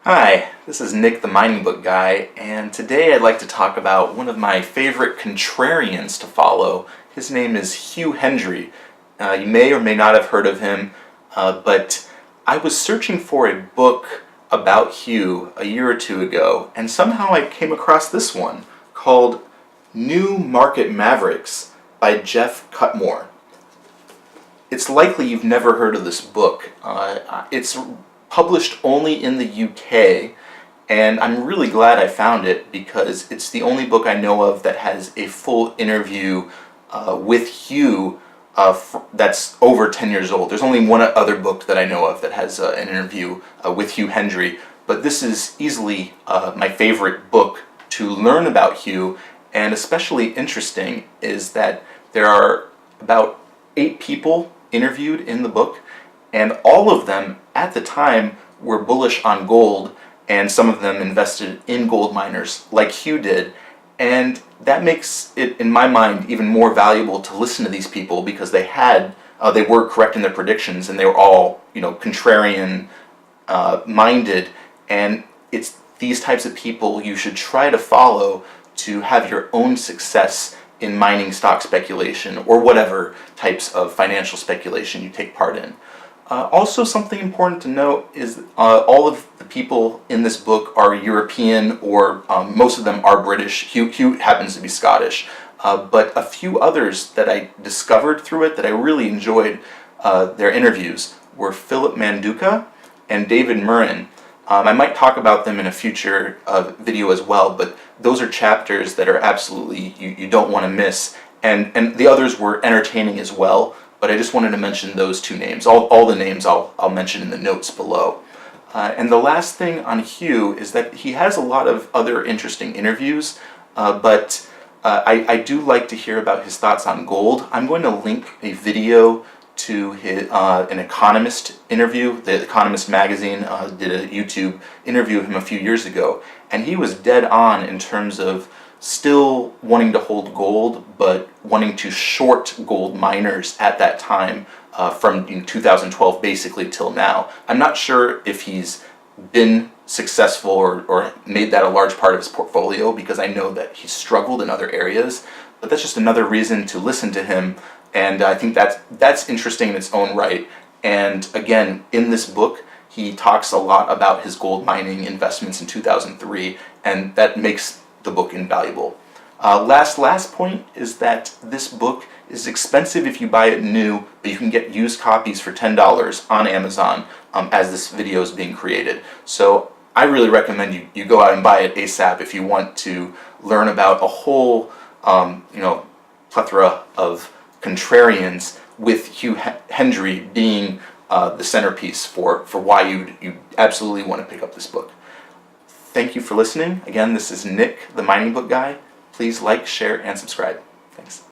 Hi, this is Nick the Mining Book Guy, and today I'd like to talk about one of my favorite contrarians to follow. His name is Hugh Hendry. You may or may not have heard of him, but I was searching for a book about Hugh a year or two ago, and somehow I came across this one called New Market Mavericks by Geoff Cutmore. It's likely you've never heard of this book. It's published only in the UK, and I'm really glad I found it because it's the only book I know of that has a full interview with Hugh that's over 10 years old. There's only one other book that I know of that has an interview with Hugh Hendry, but this is easily my favorite book to learn about Hugh, and especially interesting is that there are about 8 people interviewed in the book, and all of them at the time were bullish on gold, and some of them invested in gold miners like Hugh did. And that makes it, in my mind, even more valuable to listen to these people because they were correct in their predictions, and they were all, contrarian minded. And it's these types of people you should try to follow to have your own success in mining stock speculation or whatever types of financial speculation you take part in. Also, something important to note is all of the people in this book are European, or most of them are British. Hugh happens to be Scottish. But a few others that I discovered through it that I really enjoyed their interviews were Philip Manduca and David Murrin. I might talk about them in a future video as well, but those are chapters that are absolutely you don't want to miss. And the others were entertaining as well, but I just wanted to mention those 2 names. All the names I'll mention in the notes below. And the last thing on Hugh is that he has a lot of other interesting interviews, but I do like to hear about his thoughts on gold. I'm going to link a video to an Economist interview. The Economist magazine did a YouTube interview of him a few years ago, and he was dead on in terms of still wanting to hold gold, but wanting to short gold miners at that time from 2012 basically till now. I'm not sure if he's been successful or made that a large part of his portfolio, because I know that he's struggled in other areas, but that's just another reason to listen to him, and I think that's interesting in its own right. And again, in this book, he talks a lot about his gold mining investments in 2003, and that makes the book invaluable. Last point is that this book is expensive if you buy it new, but you can get used copies for $10 on Amazon as this video is being created. So I really recommend you go out and buy it ASAP if you want to learn about a whole plethora of contrarians, with Hugh Hendry being the centerpiece for why you absolutely want to pick up this book. Thank you for listening. Again, this is Nick, the Mining Book Guy. Please like, share, and subscribe. Thanks.